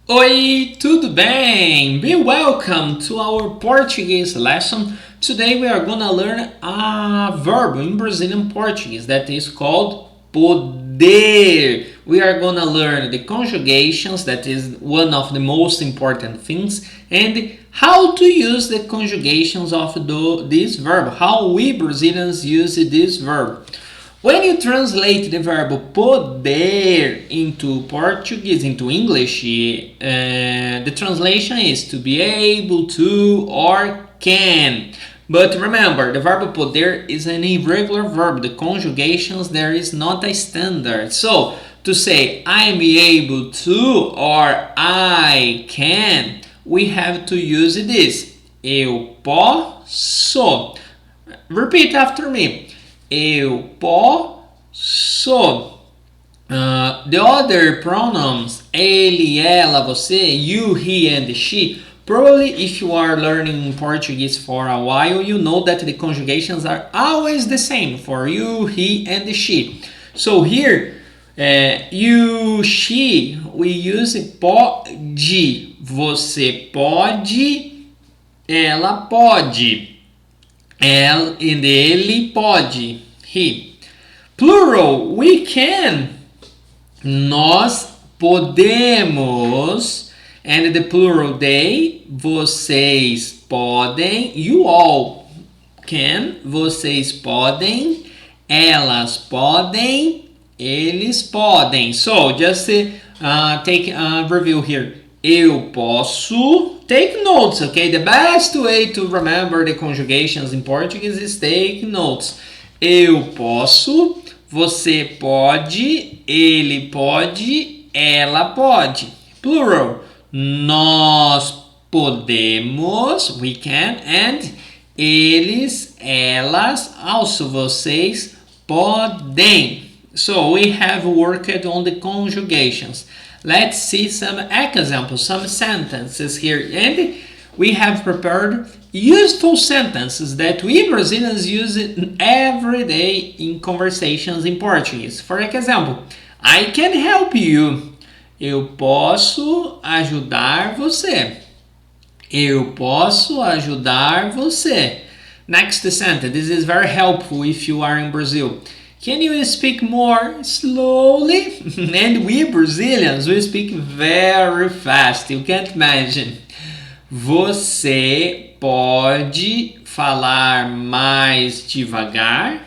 Oi, tudo bem? Be welcome to our Portuguese lesson. Today we are gonna learn a verb in Brazilian Portuguese that is called poder. We are gonna learn the conjugations, that is one of the most important things, and how to use the conjugations of this verb, how we Brazilians use this verb. When you translate the verb poder into Portuguese, into English, the translation is to be able to or can. But remember, the verb poder is an irregular verb. The conjugations, there is not a standard. So, to say I am able to or I can, we have to use this. Eu posso. Repeat after me. Eu posso. The other pronouns, ele, ela, você, you, he, and she, probably if you are learning Portuguese for a while, you know that the conjugations are always the same for you, he, and she. So here, you, she, we use pode. Você pode, ela pode. And ele pode. He. Plural, we can. Nós podemos. And the plural they, vocês podem. You all can. Vocês podem. Elas podem. Eles podem. So, just take a review here. Eu posso. Take notes, okay? The best way to remember the conjugations in Portuguese is take notes. Eu posso, você pode, ele pode, ela pode. Plural. Nós podemos, we can, and eles, elas, also vocês podem. So we have worked on the conjugations. Let's see some examples, some sentences here. And we have prepared useful sentences that we Brazilians use every day in conversations in Portuguese. For example, I can help you. Eu posso ajudar você. Eu posso ajudar você. Next sentence. This is very helpful if you are in Brazil. Can you speak more slowly? And we Brazilians, we speak very fast. You can't imagine. Você pode falar mais devagar?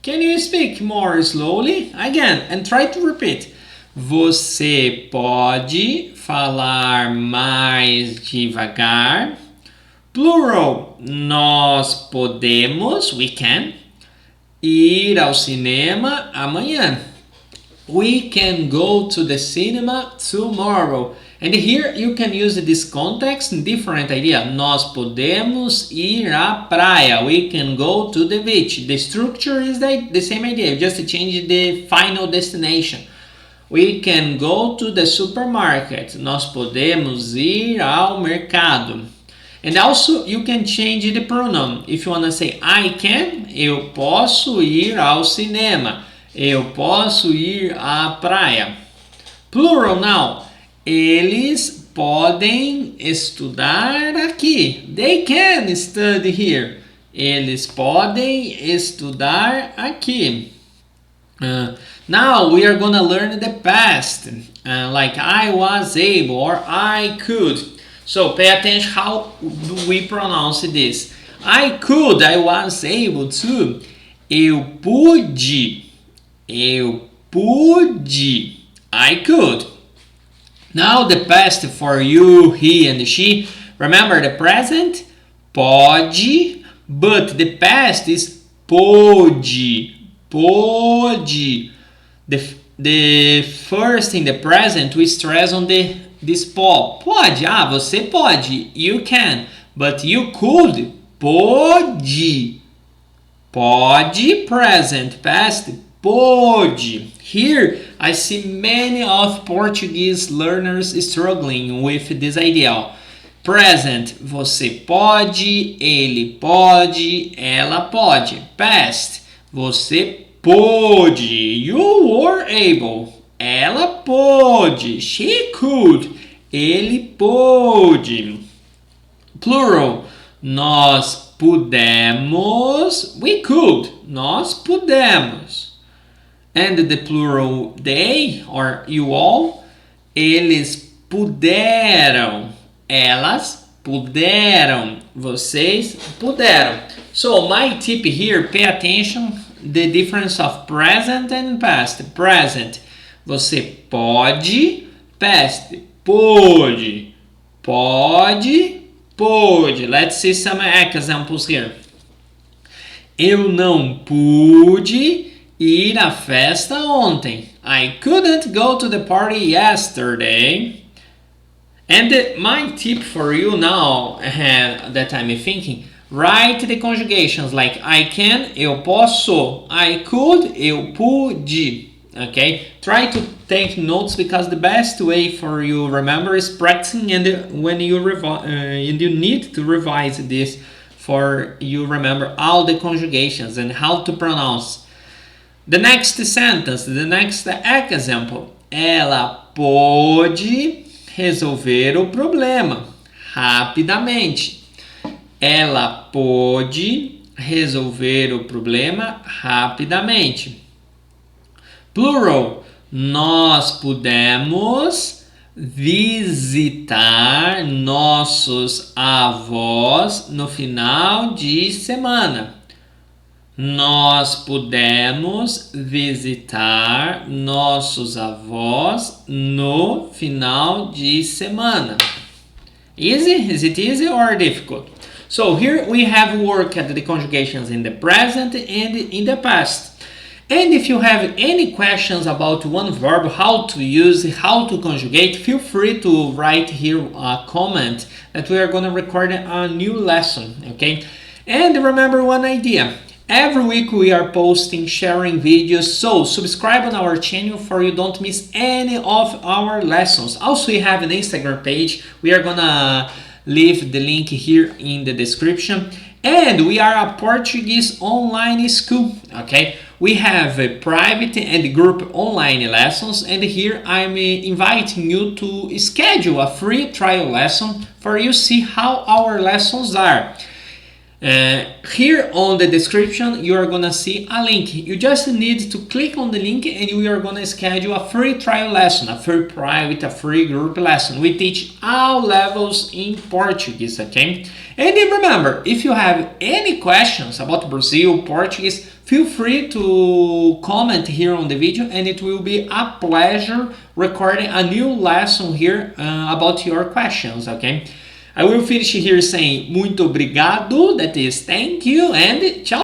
Can you speak more slowly? Again, and try to repeat. Você pode falar mais devagar? Plural. Nós podemos, we can, ir ao cinema amanhã. We can go to the cinema tomorrow. And here you can use this context in different idea. Nós podemos ir à praia. We can go to the beach. The structure is the same idea. You just change the final destination. We can go to the supermarket. Nós podemos ir ao mercado. And also you can change the pronoun. If you want to say I can, eu posso ir ao cinema. Eu posso ir à praia. Plural now. Eles podem estudar aqui. They can study here. Eles podem estudar aqui. Now we are gonna learn the past. Like I was able or I could. So pay attention how do we pronounce this. I could, I was able to. Eu pude. Eu pude. I could. Now the past for you, he and she. Remember the present? Pode. But the past is pôde. Pôde. The first in the present we stress on this pode. Você pode. You can. But you could. Pode. Pode, present, past, pode. Here I see many of Portuguese learners struggling with this idea. Present, você pode, ele pode, ela pode. Past, você pôde. You were able. Ela pôde. She could. ele pôde. Plural, nós pudemos. We could, nós pudemos. And the plural, they or you all, eles puderam. Elas puderam. Vocês puderam. So my tip here, pay attention the difference of present and past. Present, você pode. Past, pôde. Pode, pôde. Let's see some examples here. Eu não pude ir à festa ontem. I couldn't go to the party yesterday. And my tip for you now that I'm thinking, write the conjugations like I can, eu posso, I could, eu pude. Okay? Try to take notes because the best way for you remember is practicing, and when you and you need to revise this for you remember all the conjugations and how to pronounce. The next sentence, the next example. Ela pôde resolver o problema rapidamente. Ela pôde resolver o problema rapidamente. Plural, nós pudemos visitar nossos avós no final de semana. Nós pudemos visitar nossos avós no final de semana. Easy? Is it easy or difficult? So here we have worked at the conjugations in the present and in the past. And if you have any questions about one verb, how to use, how to conjugate, feel free to write here a comment that we are going to record a new lesson, okay? And remember one idea. Every week we are posting, sharing videos, so subscribe on our channel for you don't miss any of our lessons. Also, we have an Instagram page. We are gonna leave the link here in the description. And we are a Portuguese online school, okay? We have a private and group online lessons, and here I'm inviting you to schedule a free trial lesson for you see how our lessons are. Here on the description you are gonna see a link. You just need to click on the link and we are gonna schedule a free trial lesson, a free private, a free group lesson. We teach all levels in Portuguese, okay? And remember, if you have any questions about Brazil, Portuguese, feel free to comment here on the video and it will be a pleasure recording a new lesson here about your questions, okay? I will finish here saying muito obrigado, that is thank you, and tchau.